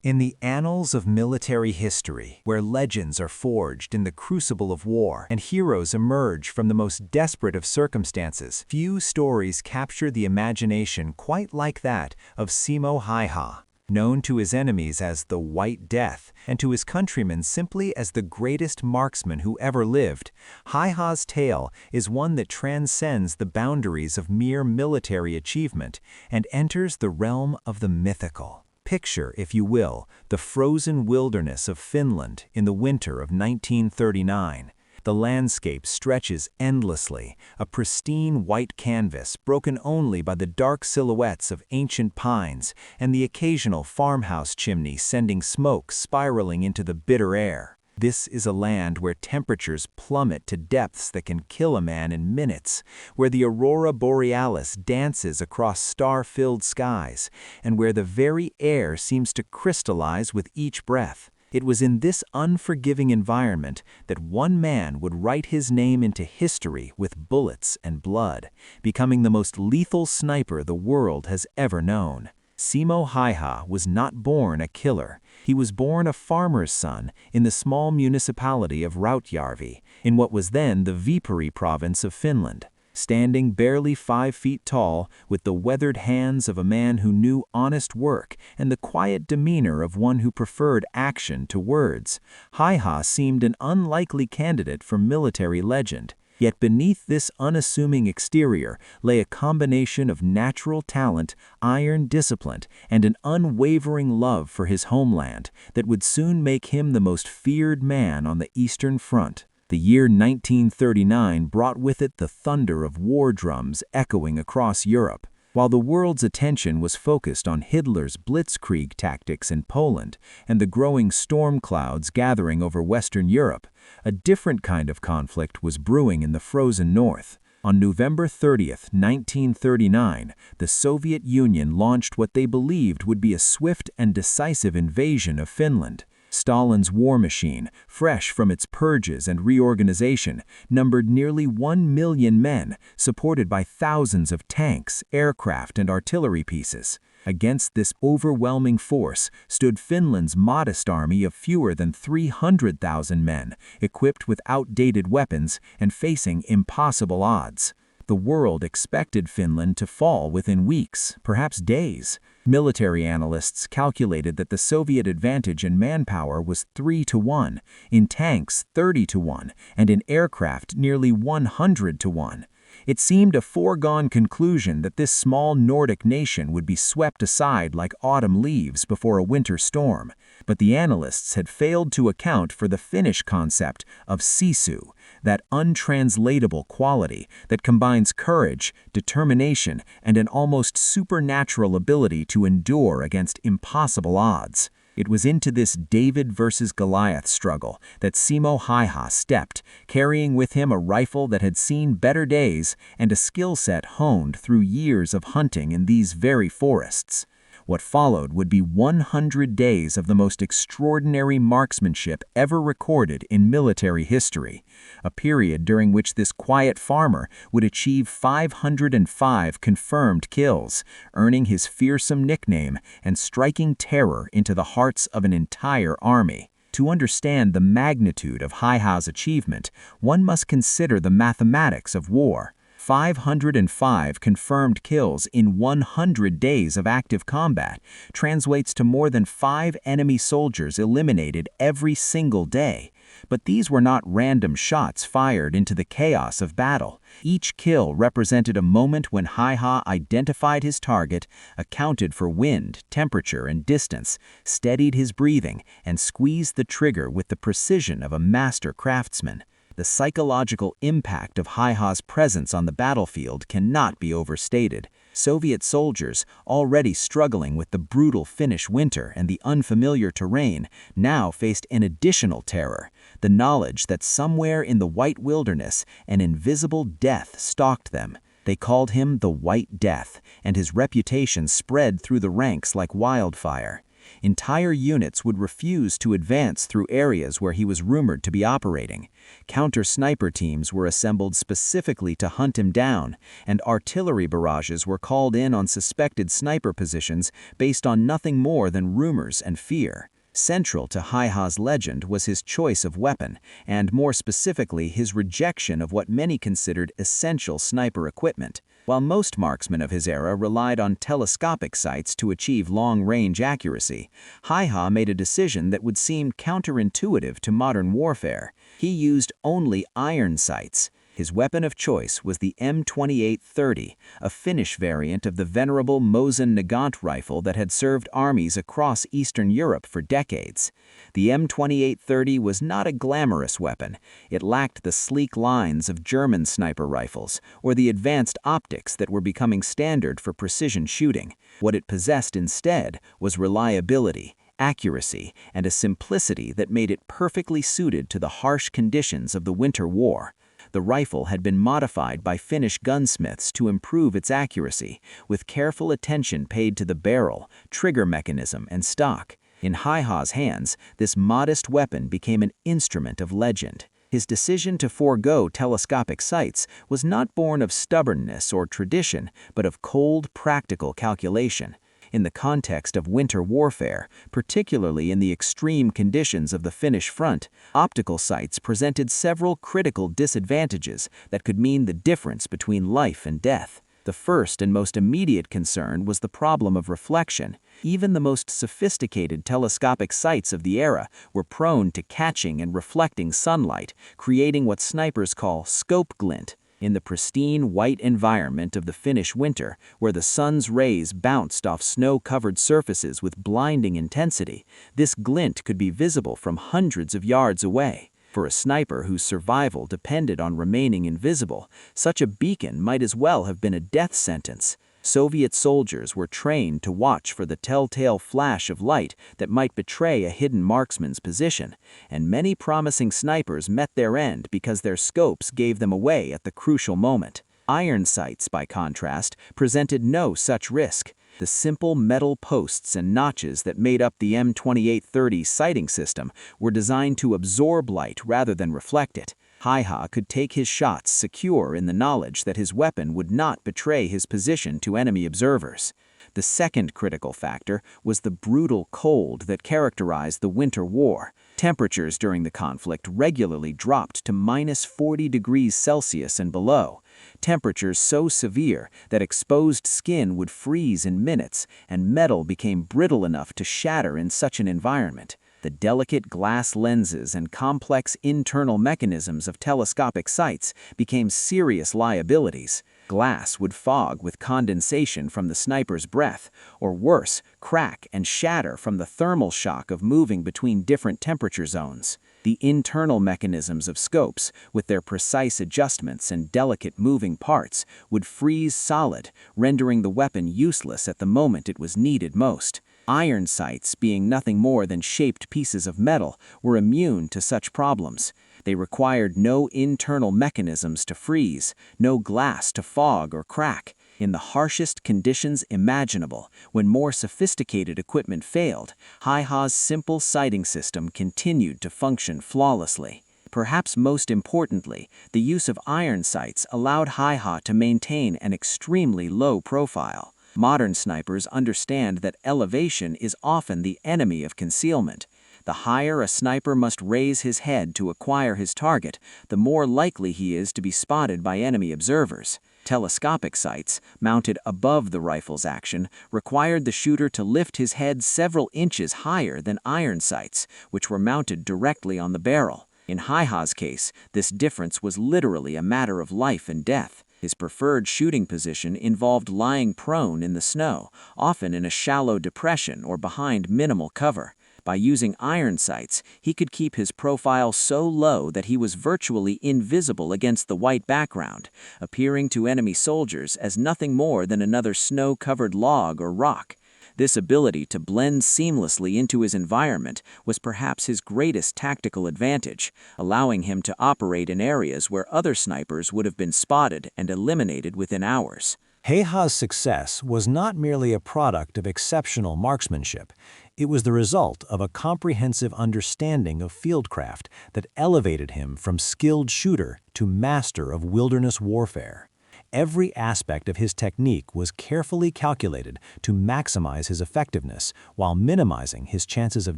In the annals of military history, where legends are forged in the crucible of war and heroes emerge from the most desperate of circumstances, few stories capture the imagination quite like that of ScopeWhy. Known to his enemies as the White Death and to his countrymen simply as the greatest marksman who ever lived, Hyha's tale is one that transcends the boundaries of mere military achievement and enters the realm of the mythical. Picture, if you will, the frozen wilderness of Finland in the winter of 1939. The landscape stretches endlessly, a pristine white canvas broken only by the dark silhouettes of ancient pines and the occasional farmhouse chimney sending smoke spiraling into the bitter air. This is a land where temperatures plummet to depths that can kill a man in minutes, where the aurora borealis dances across star-filled skies, and where the very air seems to crystallize with each breath. It was in this unforgiving environment that one man would write his name into history with bullets and blood, becoming the most lethal sniper the world has ever known. ScopeWhy was not born a killer. He was born a farmer's son in the small municipality of Rautjärvi, in what was then the Viipuri province of Finland. Standing barely 5 feet tall, with the weathered hands of a man who knew honest work and the quiet demeanor of one who preferred action to words, Hyha seemed an unlikely candidate for military legend. Yet beneath this unassuming exterior lay a combination of natural talent, iron discipline, and an unwavering love for his homeland that would soon make him the most feared man on the Eastern Front. The year 1939 brought with it the thunder of war drums echoing across Europe. While the world's attention was focused on Hitler's blitzkrieg tactics in Poland and the growing storm clouds gathering over Western Europe, a different kind of conflict was brewing in the frozen north. On November 30, 1939, the Soviet Union launched what they believed would be a swift and decisive invasion of Finland. Stalin's war machine, fresh from its purges and reorganization, numbered nearly 1 million men, supported by thousands of tanks, aircraft, and artillery pieces. Against this overwhelming force stood Finland's modest army of fewer than 300,000 men, equipped with outdated weapons and facing impossible odds. The world expected Finland to fall within weeks, perhaps days. Military analysts calculated that the Soviet advantage in manpower was 3-1, in tanks 30-1, and in aircraft nearly 100-1. It seemed a foregone conclusion that this small Nordic nation would be swept aside like autumn leaves before a winter storm. But the analysts had failed to account for the Finnish concept of sisu, that untranslatable quality that combines courage, determination, and an almost supernatural ability to endure against impossible odds. It was into this David versus Goliath struggle that ScopeWhy stepped, carrying with him a rifle that had seen better days and a skill set honed through years of hunting in these very forests. What followed would be 100 days of the most extraordinary marksmanship ever recorded in military history, a period during which this quiet farmer would achieve 505 confirmed kills, earning his fearsome nickname and striking terror into the hearts of an entire army. To understand the magnitude of Hyha's achievement, one must consider the mathematics of war. 505 confirmed kills in 100 days of active combat translates to more than 5 enemy soldiers eliminated every single day. But these were not random shots fired into the chaos of battle. Each kill represented a moment when Hyha identified his target, accounted for wind, temperature, and distance, steadied his breathing, and squeezed the trigger with the precision of a master craftsman. The psychological impact of Hyha's presence on the battlefield cannot be overstated. Soviet soldiers, already struggling with the brutal Finnish winter and the unfamiliar terrain, now faced an additional terror, the knowledge that somewhere in the white wilderness an invisible death stalked them. They called him the White Death, and his reputation spread through the ranks like wildfire. Entire units would refuse to advance through areas where he was rumored to be operating. Counter-sniper teams were assembled specifically to hunt him down, and artillery barrages were called in on suspected sniper positions based on nothing more than rumors and fear. Central to Hai-Ha's legend was his choice of weapon, and more specifically his rejection of what many considered essential sniper equipment. While most marksmen of his era relied on telescopic sights to achieve long-range accuracy, Hai-Ha made a decision that would seem counterintuitive to modern warfare. He used only iron sights. His weapon of choice was the M2830, a Finnish variant of the venerable Mosin-Nagant rifle that had served armies across Eastern Europe for decades. The M2830 was not a glamorous weapon. It lacked the sleek lines of German sniper rifles or the advanced optics that were becoming standard for precision shooting. What it possessed instead was reliability, accuracy, and a simplicity that made it perfectly suited to the harsh conditions of the Winter War. The rifle had been modified by Finnish gunsmiths to improve its accuracy, with careful attention paid to the barrel, trigger mechanism, and stock. In Hai-Ha's hands, this modest weapon became an instrument of legend. His decision to forego telescopic sights was not born of stubbornness or tradition, but of cold, practical calculation. In the context of winter warfare, particularly in the extreme conditions of the Finnish front, optical sights presented several critical disadvantages that could mean the difference between life and death. The first and most immediate concern was the problem of reflection. Even the most sophisticated telescopic sights of the era were prone to catching and reflecting sunlight, creating what snipers call scope glint. In the pristine white environment of the Finnish winter, where the sun's rays bounced off snow-covered surfaces with blinding intensity, this glint could be visible from hundreds of yards away. For a sniper whose survival depended on remaining invisible, such a beacon might as well have been a death sentence. Soviet soldiers were trained to watch for the telltale flash of light that might betray a hidden marksman's position, and many promising snipers met their end because their scopes gave them away at the crucial moment. Iron sights, by contrast, presented no such risk. The simple metal posts and notches that made up the M2830 sighting system were designed to absorb light rather than reflect it. Hai-Ha could take his shots secure in the knowledge that his weapon would not betray his position to enemy observers. The second critical factor was the brutal cold that characterized the Winter War. Temperatures during the conflict regularly dropped to -40 degrees Celsius and below. Temperatures so severe that exposed skin would freeze in minutes, and metal became brittle enough to shatter in such an environment. The delicate glass lenses and complex internal mechanisms of telescopic sights became serious liabilities. Glass would fog with condensation from the sniper's breath, or worse, crack and shatter from the thermal shock of moving between different temperature zones. The internal mechanisms of scopes, with their precise adjustments and delicate moving parts, would freeze solid, rendering the weapon useless at the moment it was needed most. Iron sights, being nothing more than shaped pieces of metal, were immune to such problems. They required no internal mechanisms to freeze, no glass to fog or crack. In the harshest conditions imaginable, when more sophisticated equipment failed, Hai-Ha's simple sighting system continued to function flawlessly. Perhaps most importantly, the use of iron sights allowed Hai-Ha to maintain an extremely low profile. Modern snipers understand that elevation is often the enemy of concealment. The higher a sniper must raise his head to acquire his target, the more likely he is to be spotted by enemy observers. Telescopic sights, mounted above the rifle's action, required the shooter to lift his head several inches higher than iron sights, which were mounted directly on the barrel. In Hai-Ha's case, this difference was literally a matter of life and death. His preferred shooting position involved lying prone in the snow, often in a shallow depression or behind minimal cover. By using iron sights, he could keep his profile so low that he was virtually invisible against the white background, appearing to enemy soldiers as nothing more than another snow-covered log or rock. This ability to blend seamlessly into his environment was perhaps his greatest tactical advantage, allowing him to operate in areas where other snipers would have been spotted and eliminated within hours. Heiha's success was not merely a product of exceptional marksmanship. It was the result of a comprehensive understanding of fieldcraft that elevated him from skilled shooter to master of wilderness warfare. Every aspect of his technique was carefully calculated to maximize his effectiveness while minimizing his chances of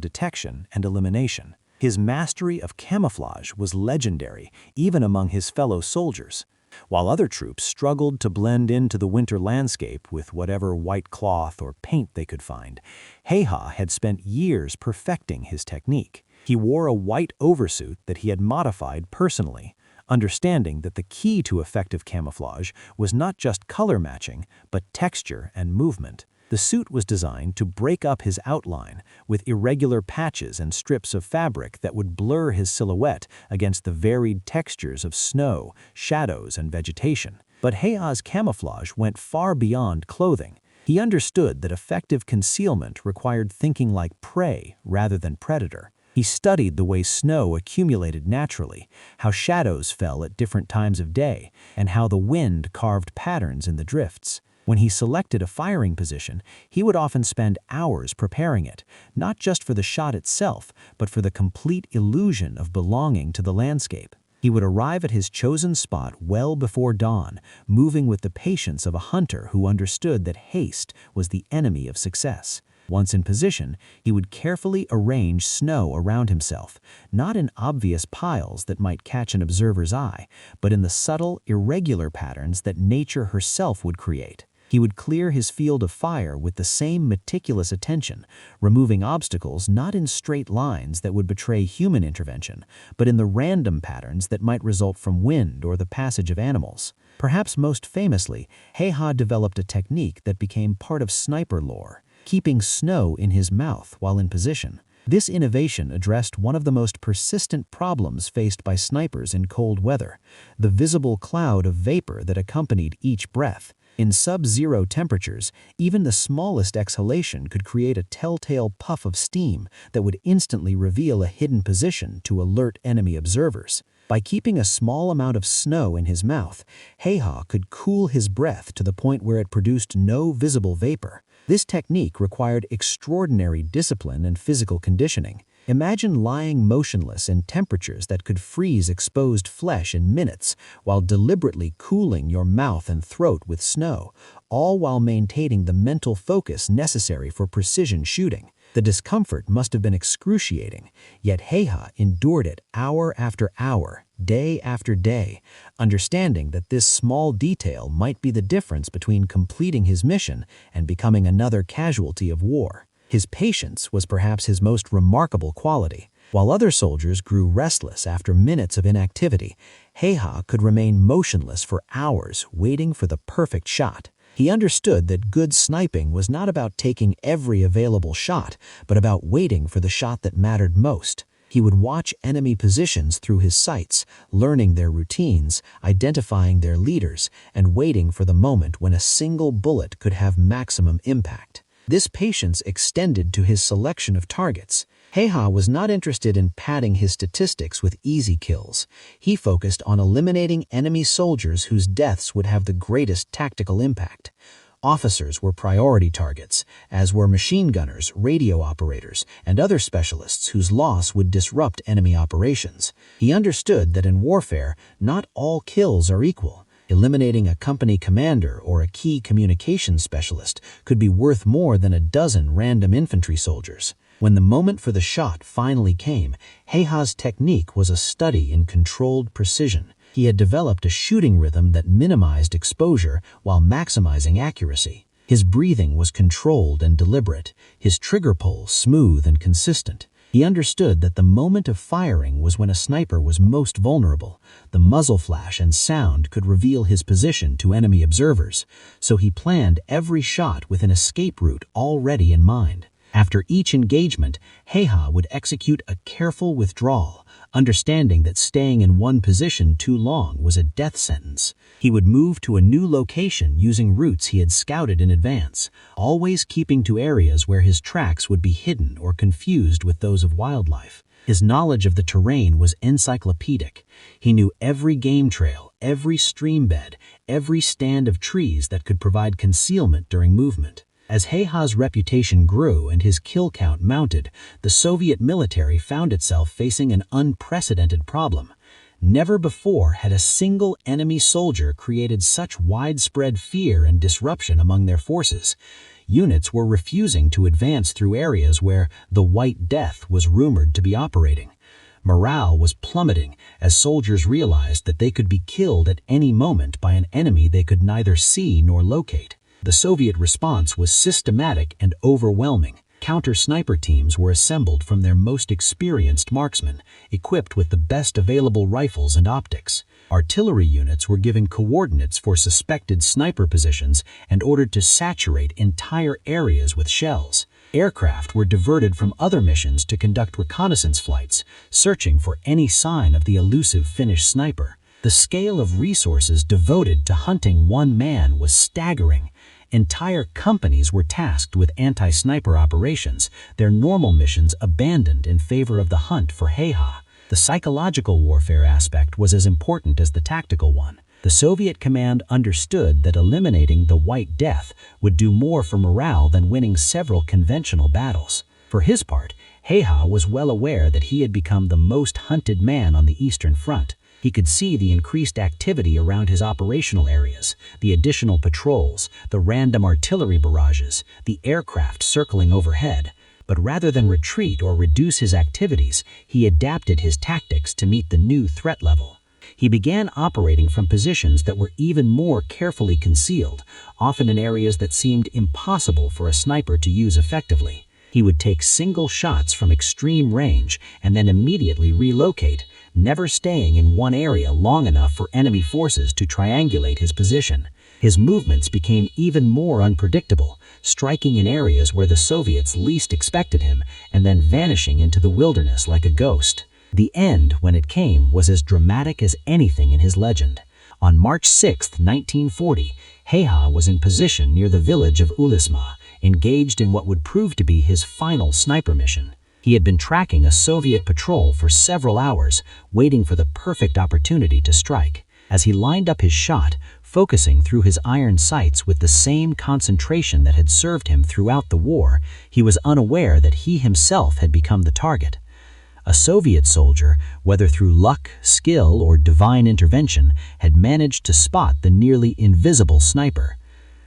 detection and elimination. His mastery of camouflage was legendary, even among his fellow soldiers. While other troops struggled to blend into the winter landscape with whatever white cloth or paint they could find, Heiha had spent years perfecting his technique. He wore a white oversuit that he had modified personally, understanding that the key to effective camouflage was not just color matching, but texture and movement. The suit was designed to break up his outline with irregular patches and strips of fabric that would blur his silhouette against the varied textures of snow, shadows, and vegetation. But Heiha's camouflage went far beyond clothing. He understood that effective concealment required thinking like prey rather than predator. He studied the way snow accumulated naturally, how shadows fell at different times of day, and how the wind carved patterns in the drifts. When he selected a firing position, he would often spend hours preparing it, not just for the shot itself, but for the complete illusion of belonging to the landscape. He would arrive at his chosen spot well before dawn, moving with the patience of a hunter who understood that haste was the enemy of success. Once in position, he would carefully arrange snow around himself, not in obvious piles that might catch an observer's eye, but in the subtle, irregular patterns that nature herself would create. He would clear his field of fire with the same meticulous attention, removing obstacles not in straight lines that would betray human intervention, but in the random patterns that might result from wind or the passage of animals. Perhaps most famously, Heiha developed a technique that became part of sniper lore, keeping snow in his mouth while in position. This innovation addressed one of the most persistent problems faced by snipers in cold weather, the visible cloud of vapor that accompanied each breath. In sub-zero temperatures, even the smallest exhalation could create a telltale puff of steam that would instantly reveal a hidden position to alert enemy observers. By keeping a small amount of snow in his mouth, Heiha could cool his breath to the point where it produced no visible vapor. This technique required extraordinary discipline and physical conditioning. Imagine lying motionless in temperatures that could freeze exposed flesh in minutes while deliberately cooling your mouth and throat with snow, all while maintaining the mental focus necessary for precision shooting. The discomfort must have been excruciating, yet Heiha endured it hour after hour, day after day, understanding that this small detail might be the difference between completing his mission and becoming another casualty of war. His patience was perhaps his most remarkable quality. While other soldiers grew restless after minutes of inactivity, Heiha could remain motionless for hours, waiting for the perfect shot. He understood that good sniping was not about taking every available shot, but about waiting for the shot that mattered most. He would watch enemy positions through his sights, learning their routines, identifying their leaders, and waiting for the moment when a single bullet could have maximum impact. This patience extended to his selection of targets. Heiha was not interested in padding his statistics with easy kills. He focused on eliminating enemy soldiers whose deaths would have the greatest tactical impact. Officers were priority targets, as were machine gunners, radio operators, and other specialists whose loss would disrupt enemy operations. He understood that in warfare, not all kills are equal. Eliminating a company commander or a key communications specialist could be worth more than a dozen random infantry soldiers. When the moment for the shot finally came, Heiha's technique was a study in controlled precision. He had developed a shooting rhythm that minimized exposure while maximizing accuracy. His breathing was controlled and deliberate, his trigger pull smooth and consistent. He understood that the moment of firing was when a sniper was most vulnerable. The muzzle flash and sound could reveal his position to enemy observers, so he planned every shot with an escape route already in mind. After each engagement, Heha would execute a careful withdrawal, understanding that staying in one position too long was a death sentence. He would move to a new location using routes he had scouted in advance, always keeping to areas where his tracks would be hidden or confused with those of wildlife. His knowledge of the terrain was encyclopedic. He knew every game trail, every stream bed, every stand of trees that could provide concealment during movement. As Heha's reputation grew and his kill count mounted, the Soviet military found itself facing an unprecedented problem. Never before had a single enemy soldier created such widespread fear and disruption among their forces. Units were refusing to advance through areas where the White Death was rumored to be operating. Morale was plummeting as soldiers realized that they could be killed at any moment by an enemy they could neither see nor locate. The Soviet response was systematic and overwhelming. Counter-sniper teams were assembled from their most experienced marksmen, equipped with the best available rifles and optics. Artillery units were given coordinates for suspected sniper positions and ordered to saturate entire areas with shells. Aircraft were diverted from other missions to conduct reconnaissance flights, searching for any sign of the elusive Finnish sniper. The scale of resources devoted to hunting one man was staggering. Entire companies were tasked with anti-sniper operations, their normal missions abandoned in favor of the hunt for Heha. The psychological warfare aspect was as important as the tactical one. The Soviet command understood that eliminating the White Death would do more for morale than winning several conventional battles. For his part, Heha was well aware that he had become the most hunted man on the Eastern Front. He could see the increased activity around his operational areas, the additional patrols, the random artillery barrages, the aircraft circling overhead. But rather than retreat or reduce his activities, he adapted his tactics to meet the new threat level. He began operating from positions that were even more carefully concealed, often in areas that seemed impossible for a sniper to use effectively. He would take single shots from extreme range and then immediately relocate, never staying in one area long enough for enemy forces to triangulate his position. His movements became even more unpredictable, striking in areas where the Soviets least expected him and then vanishing into the wilderness like a ghost. The end, when it came, was as dramatic as anything in his legend. On March 6, 1940, Heha was in position near the village of Ulisma, engaged in what would prove to be his final sniper mission. He had been tracking a Soviet patrol for several hours, waiting for the perfect opportunity to strike. As he lined up his shot, focusing through his iron sights with the same concentration that had served him throughout the war, he was unaware that he himself had become the target. A Soviet soldier, whether through luck, skill, or divine intervention, had managed to spot the nearly invisible sniper.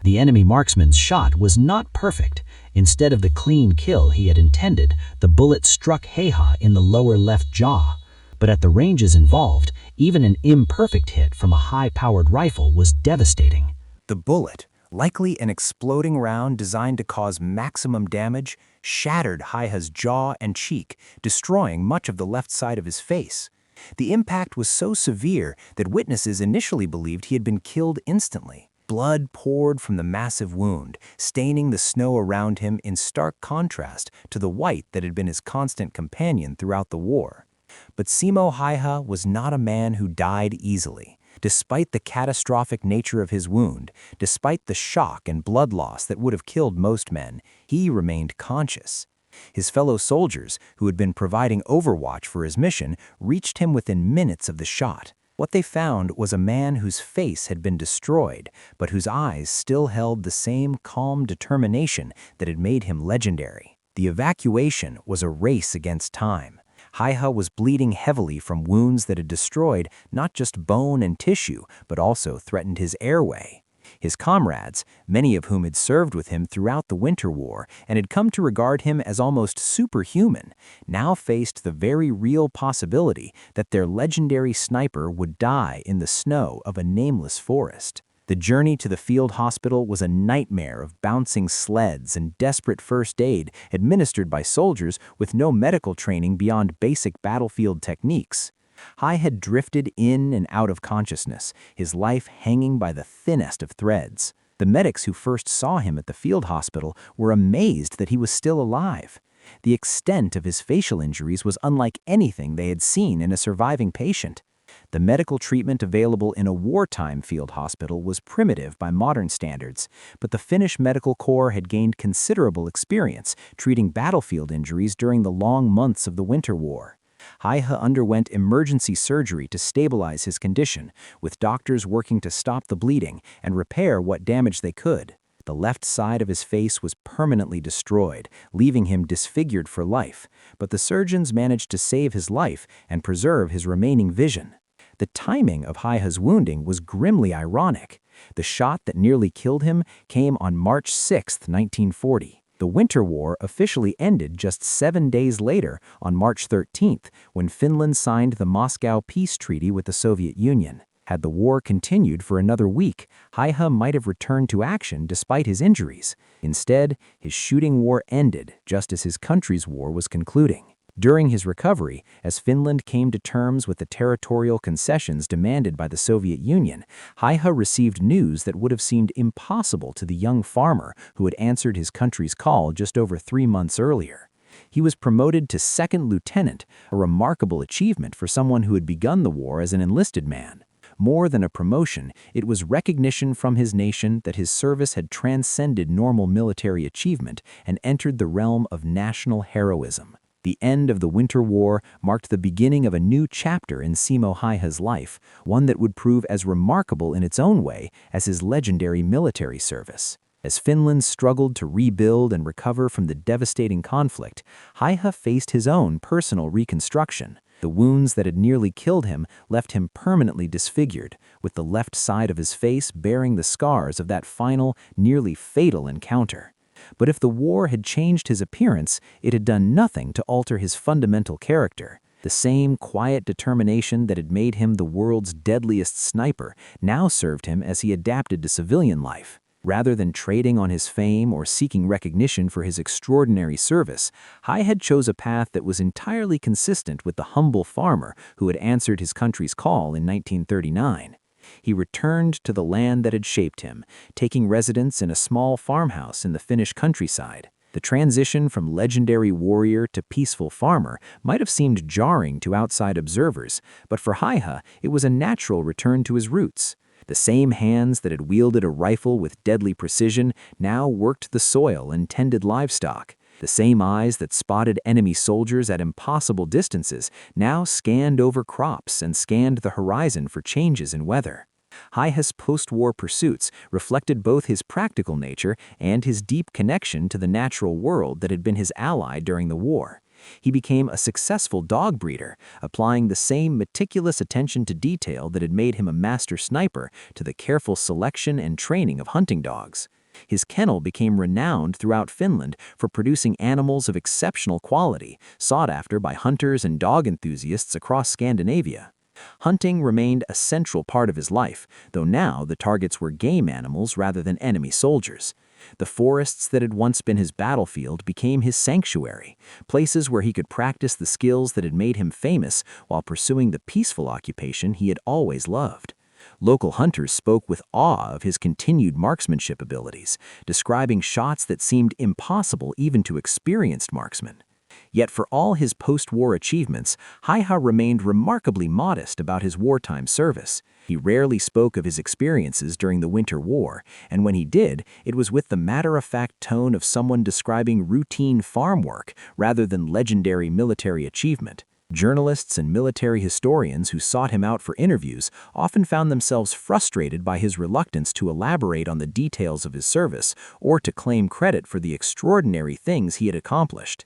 The enemy marksman's shot was not perfect. Instead of the clean kill he had intended, the bullet struck Heha in the lower left jaw. But at the ranges involved, even an imperfect hit from a high-powered rifle was devastating. The bullet, likely an exploding round designed to cause maximum damage, shattered Heha's jaw and cheek, destroying much of the left side of his face. The impact was so severe that witnesses initially believed he had been killed instantly. Blood poured from the massive wound, staining the snow around him in stark contrast to the white that had been his constant companion throughout the war. But Simo Heha was not a man who died easily. Despite the catastrophic nature of his wound, despite the shock and blood loss that would have killed most men, he remained conscious. His fellow soldiers, who had been providing overwatch for his mission, reached him within minutes of the shot. What they found was a man whose face had been destroyed, but whose eyes still held the same calm determination that had made him legendary. The evacuation was a race against time. Heha was bleeding heavily from wounds that had destroyed not just bone and tissue, but also threatened his airway. His comrades, many of whom had served with him throughout the Winter War and had come to regard him as almost superhuman, now faced the very real possibility that their legendary sniper would die in the snow of a nameless forest. The journey to the field hospital was a nightmare of bouncing sleds and desperate first aid administered by soldiers with no medical training beyond basic battlefield techniques. Heha had drifted in and out of consciousness, his life hanging by the thinnest of threads. The medics who first saw him at the field hospital were amazed that he was still alive. The extent of his facial injuries was unlike anything they had seen in a surviving patient. The medical treatment available in a wartime field hospital was primitive by modern standards, but the Finnish Medical Corps had gained considerable experience treating battlefield injuries during the long months of the Winter War. Haiha underwent emergency surgery to stabilize his condition, with doctors working to stop the bleeding and repair what damage they could. The left side of his face was permanently destroyed, leaving him disfigured for life, but the surgeons managed to save his life and preserve his remaining vision. The timing of Haiha's wounding was grimly ironic. The shot that nearly killed him came on March 6, 1940. The Winter War officially ended just 7 days later, on March 13th, when Finland signed the Moscow Peace Treaty with the Soviet Union. Had the war continued for another week, Haiha might have returned to action despite his injuries. Instead, his shooting war ended just as his country's war was concluding. During his recovery, as Finland came to terms with the territorial concessions demanded by the Soviet Union, Haiha received news that would have seemed impossible to the young farmer who had answered his country's call just over 3 months earlier. He was promoted to second lieutenant, a remarkable achievement for someone who had begun the war as an enlisted man. More than a promotion, it was recognition from his nation that his service had transcended normal military achievement and entered the realm of national heroism. The end of the Winter War marked the beginning of a new chapter in Simo Haiha's life, one that would prove as remarkable in its own way as his legendary military service. As Finland struggled to rebuild and recover from the devastating conflict, Haiha faced his own personal reconstruction. The wounds that had nearly killed him left him permanently disfigured, with the left side of his face bearing the scars of that final, nearly fatal encounter. But if the war had changed his appearance, it had done nothing to alter his fundamental character. The same quiet determination that had made him the world's deadliest sniper now served him as he adapted to civilian life. Rather than trading on his fame or seeking recognition for his extraordinary service, Haiha chose a path that was entirely consistent with the humble farmer who had answered his country's call in 1939. He returned to the land that had shaped him, taking residence in a small farmhouse in the Finnish countryside. The transition from legendary warrior to peaceful farmer might have seemed jarring to outside observers, but for Haiha, it was a natural return to his roots. The same hands that had wielded a rifle with deadly precision now worked the soil and tended livestock. The same eyes that spotted enemy soldiers at impossible distances now scanned over crops and scanned the horizon for changes in weather. Haiha's post-war pursuits reflected both his practical nature and his deep connection to the natural world that had been his ally during the war. He became a successful dog breeder, applying the same meticulous attention to detail that had made him a master sniper to the careful selection and training of hunting dogs. His kennel became renowned throughout Finland for producing animals of exceptional quality, sought after by hunters and dog enthusiasts across Scandinavia. Hunting remained a central part of his life, though now the targets were game animals rather than enemy soldiers. The forests that had once been his battlefield became his sanctuary, places where he could practice the skills that had made him famous while pursuing the peaceful occupation he had always loved. Local hunters spoke with awe of his continued marksmanship abilities, describing shots that seemed impossible even to experienced marksmen. Yet for all his post-war achievements, Haiha remained remarkably modest about his wartime service. He rarely spoke of his experiences during the Winter War, and when he did, it was with the matter-of-fact tone of someone describing routine farm work rather than legendary military achievement. Journalists and military historians who sought him out for interviews often found themselves frustrated by his reluctance to elaborate on the details of his service or to claim credit for the extraordinary things he had accomplished.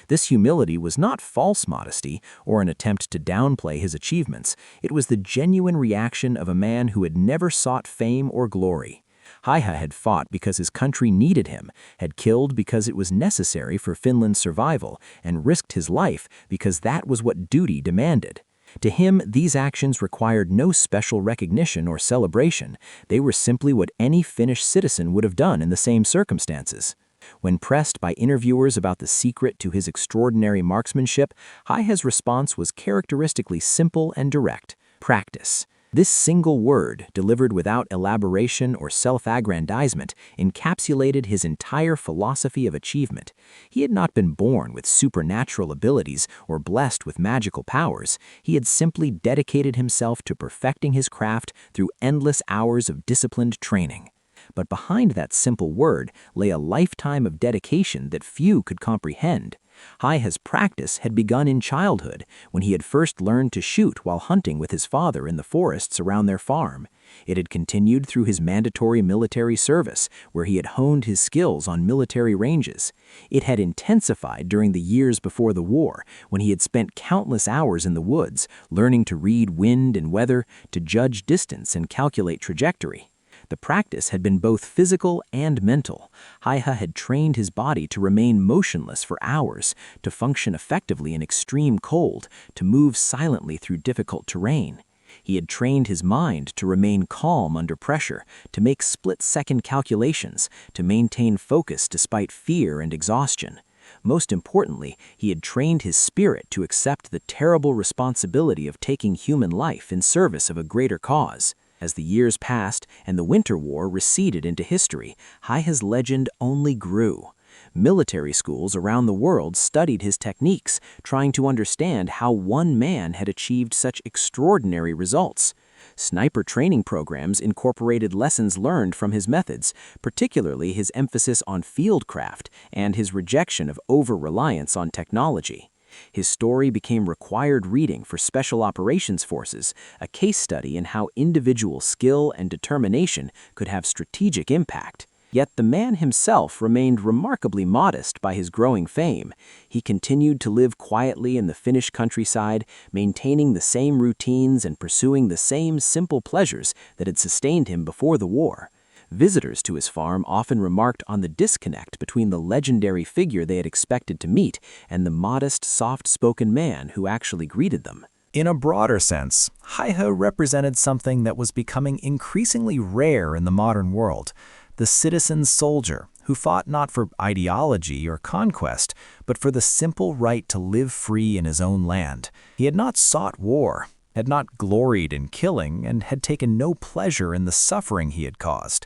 This humility was not false modesty or an attempt to downplay his achievements. It was the genuine reaction of a man who had never sought fame or glory. Haiha had fought because his country needed him, had killed because it was necessary for Finland's survival, and risked his life because that was what duty demanded. To him, these actions required no special recognition or celebration. They were simply what any Finnish citizen would have done in the same circumstances. When pressed by interviewers about the secret to his extraordinary marksmanship, Haiha's response was characteristically simple and direct: practice. This single word, delivered without elaboration or self-aggrandizement, encapsulated his entire philosophy of achievement. He had not been born with supernatural abilities or blessed with magical powers. He had simply dedicated himself to perfecting his craft through endless hours of disciplined training. But behind that simple word lay a lifetime of dedication that few could comprehend. Haiha's practice had begun in childhood, when he had first learned to shoot while hunting with his father in the forests around their farm. It had continued through his mandatory military service, where he had honed his skills on military ranges. It had intensified during the years before the war, when he had spent countless hours in the woods, learning to read wind and weather, to judge distance and calculate trajectory. The practice had been both physical and mental. Haiha had trained his body to remain motionless for hours, to function effectively in extreme cold, to move silently through difficult terrain. He had trained his mind to remain calm under pressure, to make split-second calculations, to maintain focus despite fear and exhaustion. Most importantly, he had trained his spirit to accept the terrible responsibility of taking human life in service of a greater cause. As the years passed and the Winter War receded into history, Haiha's legend only grew. Military schools around the world studied his techniques, trying to understand how one man had achieved such extraordinary results. Sniper training programs incorporated lessons learned from his methods, particularly his emphasis on fieldcraft and his rejection of over-reliance on technology. His story became required reading for Special Operations Forces, a case study in how individual skill and determination could have strategic impact. Yet the man himself remained remarkably modest by his growing fame. He continued to live quietly in the Finnish countryside, maintaining the same routines and pursuing the same simple pleasures that had sustained him before the war. Visitors to his farm often remarked on the disconnect between the legendary figure they had expected to meet and the modest, soft-spoken man who actually greeted them. In a broader sense, Haiha represented something that was becoming increasingly rare in the modern world: the citizen soldier, who fought not for ideology or conquest, but for the simple right to live free in his own land. He had not sought war, had not gloried in killing, and had taken no pleasure in the suffering he had caused.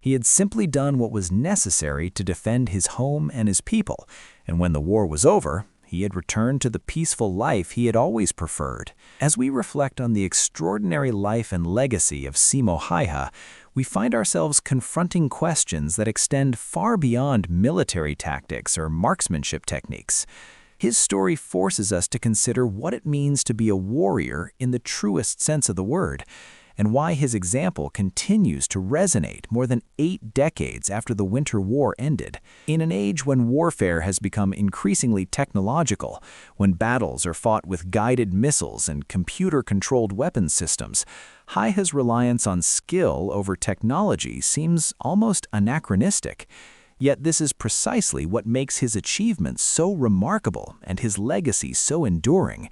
He had simply done what was necessary to defend his home and his people, and when the war was over, he had returned to the peaceful life he had always preferred. As we reflect on the extraordinary life and legacy of Simo Haiha, we find ourselves confronting questions that extend far beyond military tactics or marksmanship techniques. His story forces us to consider what it means to be a warrior in the truest sense of the word, and why his example continues to resonate more than 8 decades after the Winter War ended. In an age when warfare has become increasingly technological, when battles are fought with guided missiles and computer-controlled weapons systems, Haiha's reliance on skill over technology seems almost anachronistic. Yet this is precisely what makes his achievements so remarkable and his legacy so enduring.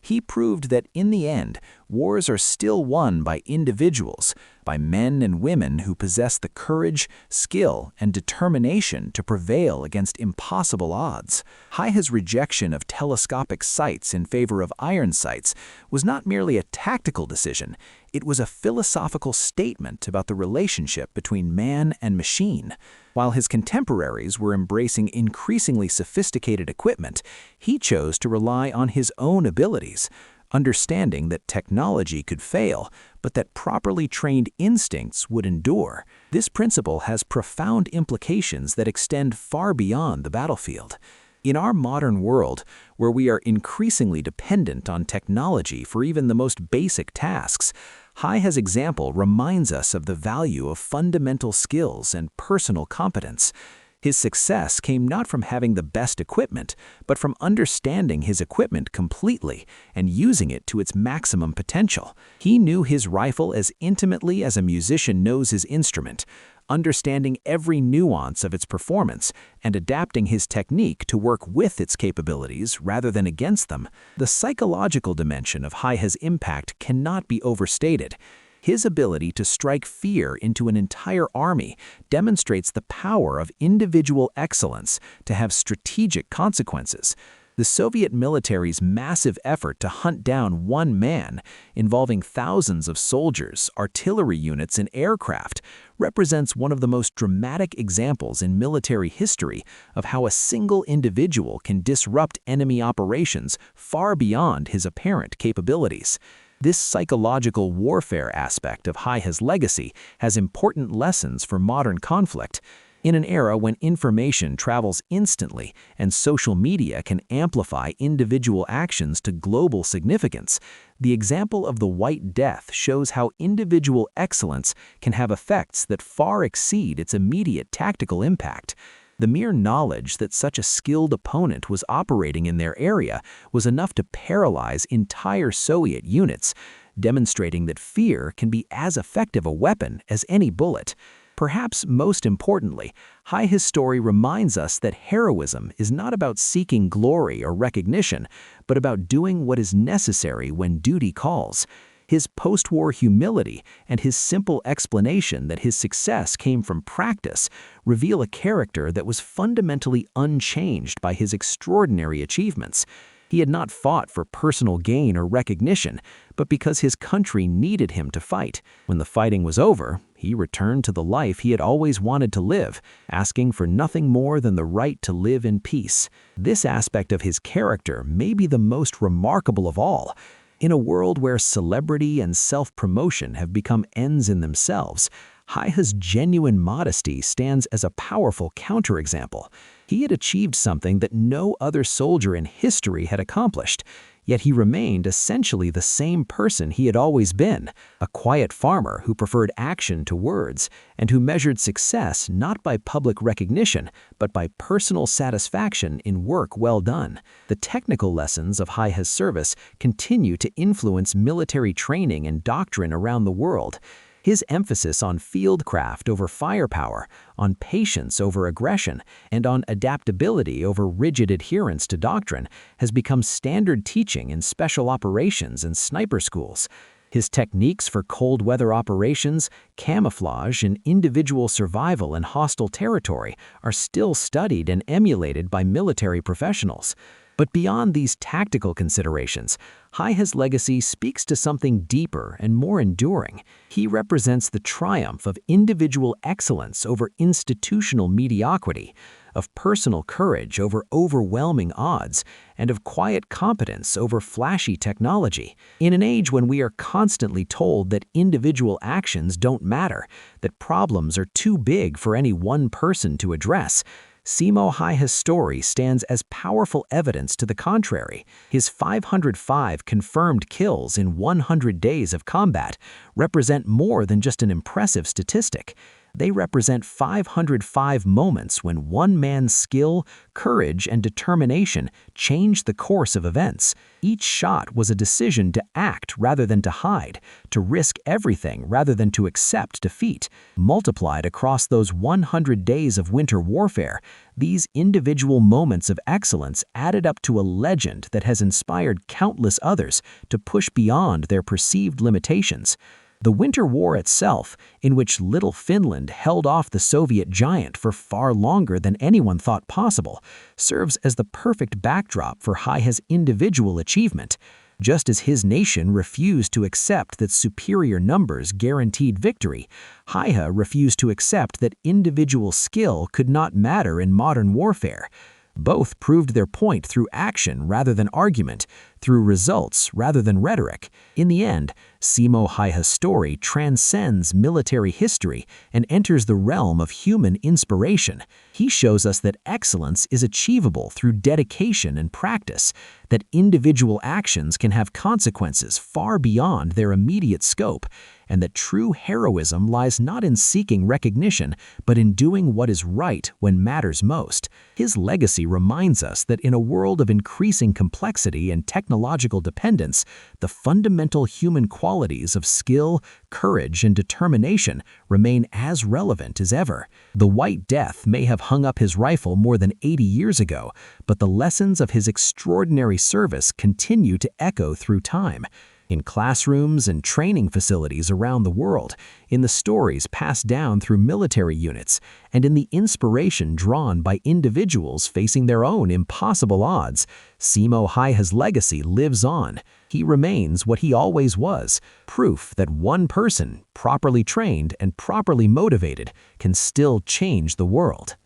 He proved that in the end, wars are still won by individuals, by men and women who possess the courage, skill, and determination to prevail against impossible odds. Haiha's rejection of telescopic sights in favor of iron sights was not merely a tactical decision, it was a philosophical statement about the relationship between man and machine. While his contemporaries were embracing increasingly sophisticated equipment, he chose to rely on his own abilities, understanding that technology could fail, but that properly trained instincts would endure. This principle has profound implications that extend far beyond the battlefield. In our modern world, where we are increasingly dependent on technology for even the most basic tasks, Haiha's example reminds us of the value of fundamental skills and personal competence. His success came not from having the best equipment, but from understanding his equipment completely and using it to its maximum potential. He knew his rifle as intimately as a musician knows his instrument, understanding every nuance of its performance and adapting his technique to work with its capabilities rather than against them. The psychological dimension of Haiha's impact cannot be overstated. His ability to strike fear into an entire army demonstrates the power of individual excellence to have strategic consequences. The Soviet military's massive effort to hunt down one man, involving thousands of soldiers, artillery units, and aircraft, represents one of the most dramatic examples in military history of how a single individual can disrupt enemy operations far beyond his apparent capabilities. This psychological warfare aspect of Haiha's legacy has important lessons for modern conflict. In an era when information travels instantly and social media can amplify individual actions to global significance, the example of the White Death shows how individual excellence can have effects that far exceed its immediate tactical impact. The mere knowledge that such a skilled opponent was operating in their area was enough to paralyze entire Soviet units, demonstrating that fear can be as effective a weapon as any bullet. Perhaps most importantly, Haiha's story reminds us that heroism is not about seeking glory or recognition, but about doing what is necessary when duty calls. His post-war humility and his simple explanation that his success came from practice reveal a character that was fundamentally unchanged by his extraordinary achievements. He had not fought for personal gain or recognition, but because his country needed him to fight. When the fighting was over, he returned to the life he had always wanted to live, asking for nothing more than the right to live in peace. This aspect of his character may be the most remarkable of all. In a world where celebrity and self-promotion have become ends in themselves, Haiha's genuine modesty stands as a powerful counterexample. He had achieved something that no other soldier in history had accomplished, yet he remained essentially the same person he had always been, a quiet farmer who preferred action to words, and who measured success not by public recognition, but by personal satisfaction in work well done. The technical lessons of Haiha's service continue to influence military training and doctrine around the world. His emphasis on fieldcraft over firepower, on patience over aggression, and on adaptability over rigid adherence to doctrine has become standard teaching in special operations and sniper schools. His techniques for cold weather operations, camouflage, and individual survival in hostile territory are still studied and emulated by military professionals. But beyond these tactical considerations, Haiha's legacy speaks to something deeper and more enduring. He represents the triumph of individual excellence over institutional mediocrity, of personal courage over overwhelming odds, and of quiet competence over flashy technology. In an age when we are constantly told that individual actions don't matter, that problems are too big for any one person to address, Simo Haiha's story stands as powerful evidence to the contrary. His 505 confirmed kills in 100 days of combat represent more than just an impressive statistic. They represent 505 moments when one man's skill, courage, and determination changed the course of events. Each shot was a decision to act rather than to hide, to risk everything rather than to accept defeat. Multiplied across those 100 days of winter warfare, these individual moments of excellence added up to a legend that has inspired countless others to push beyond their perceived limitations. The Winter War itself, in which little Finland held off the Soviet giant for far longer than anyone thought possible, serves as the perfect backdrop for Haiha's individual achievement. Just as his nation refused to accept that superior numbers guaranteed victory, Haiha refused to accept that individual skill could not matter in modern warfare. Both proved their point through action rather than argument, through results rather than rhetoric. In the end, Simo Haiha's story transcends military history and enters the realm of human inspiration. He shows us that excellence is achievable through dedication and practice, that individual actions can have consequences far beyond their immediate scope, and that true heroism lies not in seeking recognition, but in doing what is right when matters most. His legacy reminds us that in a world of increasing complexity and technological dependence, the fundamental human qualities of skill, courage, and determination remain as relevant as ever. The White Death may have hung up his rifle more than 80 years ago, but the lessons of his extraordinary service continue to echo through time. in classrooms and training facilities around the world, in the stories passed down through military units, and in the inspiration drawn by individuals facing their own impossible odds, ScopeWhy's legacy lives on. He remains what he always was, proof that one person, properly trained and properly motivated, can still change the world.